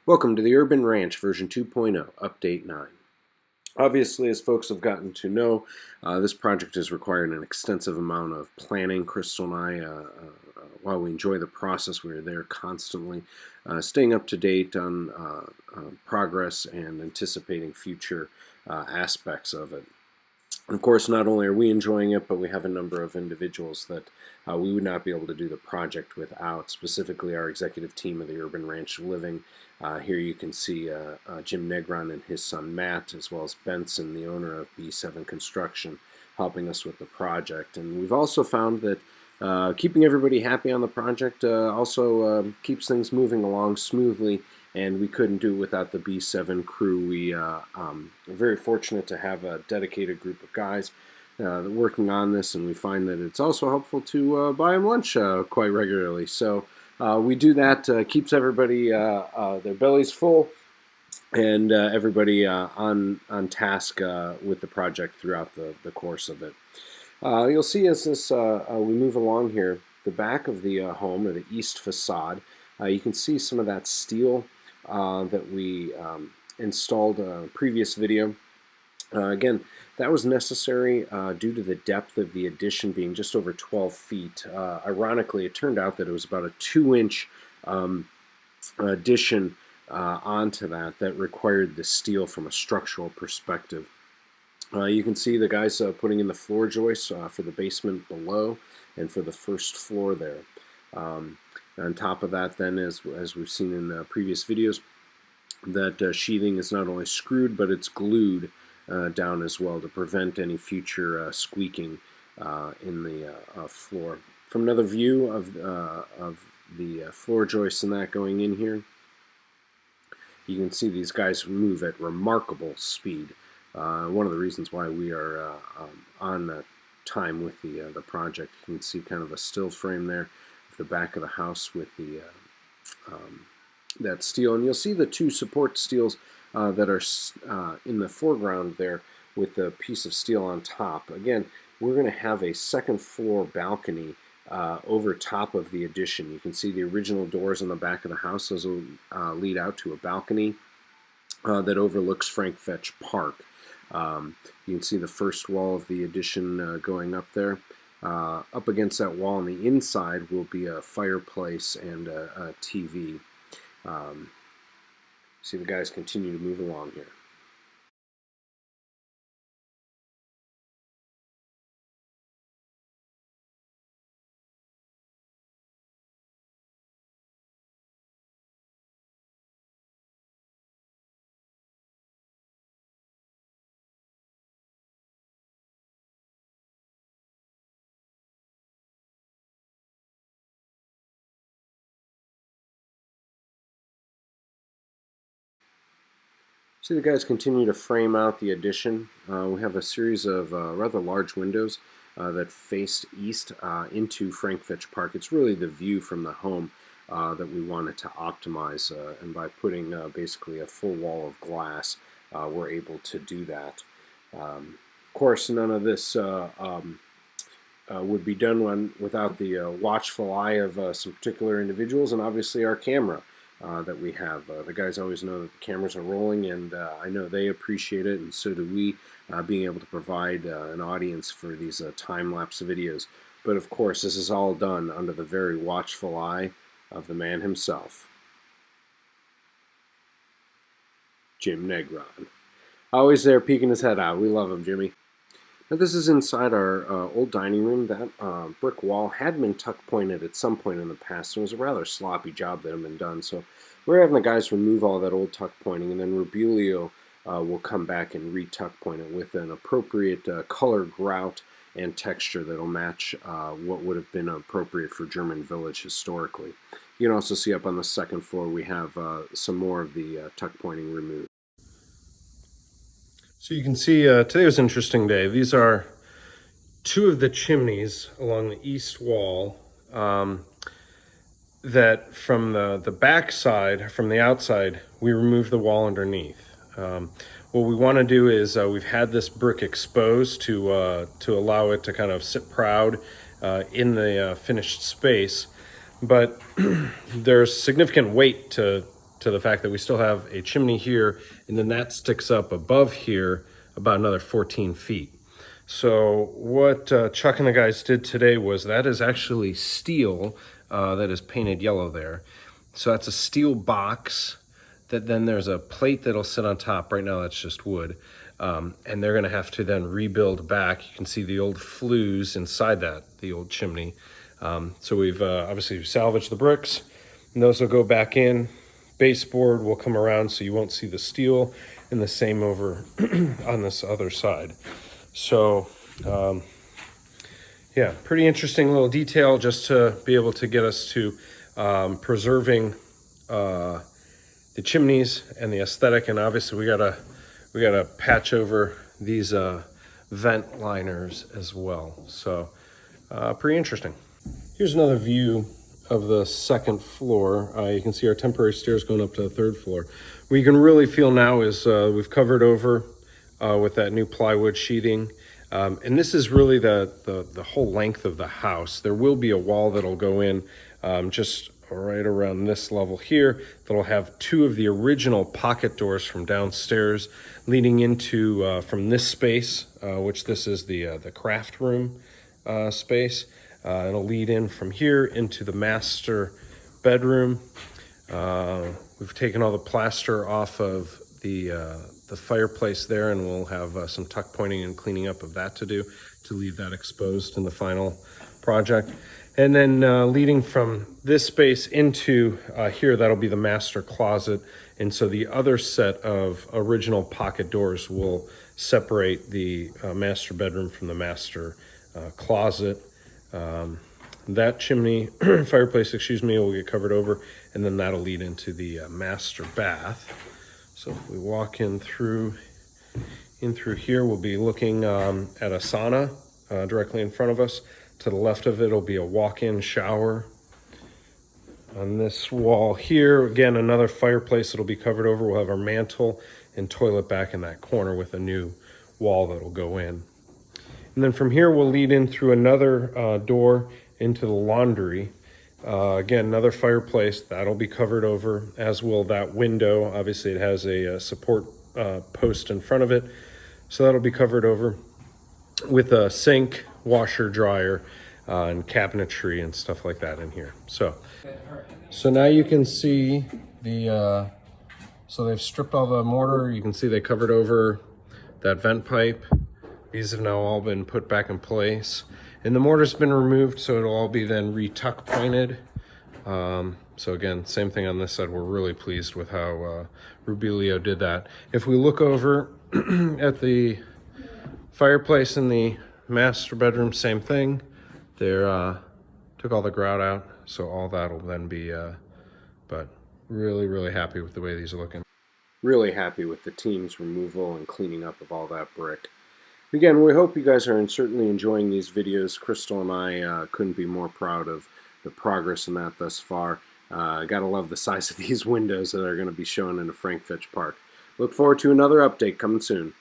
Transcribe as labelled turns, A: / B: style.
A: Welcome to the Urban Ranch version 2.0, update 9. Obviously, as folks have gotten to know, this project has required an extensive amount of planning. Crystal and I, while we enjoy the process, we are there constantly staying up to date on progress and anticipating future aspects of it. And of course, not only are we enjoying it, but we have a number of individuals that we would not be able to do the project without, specifically our executive team of the Urban Ranch Living. Here you can see Jim Negron and his son Matt, as well as Benson, the owner of B7 Construction, helping us with the project. And we've also found that keeping everybody happy on the project also keeps things moving along smoothly, and we couldn't do it without the B7 crew. We are very fortunate to have a dedicated group of guys working on this, and we find that it's also helpful to buy them lunch quite regularly. So we do that, keeps everybody their bellies full, and everybody on task with the project throughout the course of it. You'll see as this we move along here, the back of the home, or the east facade, you can see some of that steel that we installed in a previous video. Again, that was necessary due to the depth of the addition being just over 12 feet. Ironically, it turned out that it was about a 2-inch addition onto that required the steel from a structural perspective. You can see the guys putting in the floor joists for the basement below and for the first floor there. On top of that, then, as we've seen in previous videos, that sheathing is not only screwed, but it's glued down as well to prevent any future squeaking in the floor. From another view of the floor joists and that going in here, you can see these guys move at remarkable speed. One of the reasons why we are on time with the project. You can see kind of a still frame there, the back of the house with the that steel, and you'll see the two support steels that are in the foreground there with the piece of steel on top. Again, we're going to have a second floor balcony over top of the addition. You can see the original doors on the back of the house. Those will lead out to a balcony that overlooks Frank Fetch Park. You can see the first wall of the addition going up there. Up against that wall on the inside will be a fireplace and a TV. See the guys continue to move along here. See the guys continue to frame out the addition. We have a series of rather large windows that face east into Frank Fetch Park. It's really the view from the home that we wanted to optimize, and by putting basically a full wall of glass, we're able to do that. Of course, none of this would be done without the watchful eye of some particular individuals, and obviously our camera that we have. The guys always know that the cameras are rolling, and I know they appreciate it, and so do we, being able to provide an audience for these time-lapse videos. But of course, this is all done under the very watchful eye of the man himself, Jim Negron. Always there peeking his head out. We love him, Jimmy. Now this is inside our old dining room. That brick wall had been tuck pointed at some point in the past. So it was a rather sloppy job that had been done. So we're having the guys remove all that old tuck pointing, and then Rubulio will come back and re-tuck point it with an appropriate color grout and texture that will match what would have been appropriate for German Village historically. You can also see up on the second floor we have some more of the tuck pointing removed. So you can see today was an interesting day. These are two of the chimneys along the east wall that from the back side, from the outside, we removed the wall underneath. What we want to do is we've had this brick exposed to allow it to kind of sit proud in the finished space, but there's significant weight to to the fact that we still have a chimney here, and then that sticks up above here about another 14 feet. So what Chuck and the guys did today was, that is actually steel that is painted yellow there. So that's a steel box that then there's a plate that'll sit on top. Right now that's just wood. And they're gonna have to then rebuild back. You can see the old flues inside that, the old chimney. So we've obviously salvaged the bricks, and those will go back in. Baseboard will come around so you won't see the steel, and the same over on this other side. So yeah, pretty interesting little detail just to be able to get us to preserving the chimneys and the aesthetic. And obviously we gotta patch over these vent liners as well. So pretty interesting. Here's another view of the second floor. You can see our temporary stairs going up to the third floor. What you can really feel now is we've covered over with that new plywood sheething. And this is really the whole length of the house. There will be a wall that'll go in just right around this level here that'll have two of the original pocket doors from downstairs leading into from this space, which this is the craft room space. It'll lead in from here into the master bedroom. We've taken all the plaster off of the fireplace there, and we'll have some tuck pointing and cleaning up of that to do to leave that exposed in the final project. And then leading from this space into here, that'll be the master closet. And so the other set of original pocket doors will separate the master bedroom from the master closet. That chimney, fireplace, excuse me, will get covered over, and then that'll lead into the master bath. So if we walk in through here, we'll be looking at a sauna directly in front of us. To the left of it will be a walk-in shower. On this wall here, again, another fireplace that'll be covered over. We'll have our mantle and toilet back in that corner with a new wall that'll go in. And then from here, we'll lead in through another door into the laundry. Again, another fireplace that'll be covered over, as will that window. Obviously, it has a support post in front of it, so that'll be covered over with a sink, washer, dryer, and cabinetry and stuff like that in here. So now you can see the so they've stripped all the mortar. You can see they covered over that vent pipe. These have now all been put back in place, and the mortar's been removed, so it'll all be then re-tuck pointed. So again, same thing on this side. We're really pleased with how Rubilio did that. If we look over at the fireplace in the master bedroom, same thing. They're took all the grout out, so all that'll then be, but really happy with the way these are looking. Really happy with the team's removal and cleaning up of all that brick. Again, we hope you guys are certainly enjoying these videos. Crystal and I couldn't be more proud of the progress in that thus far. Gotta love the size of these windows that are going to be shown in the Frank Fitch Park. Look forward to another update coming soon.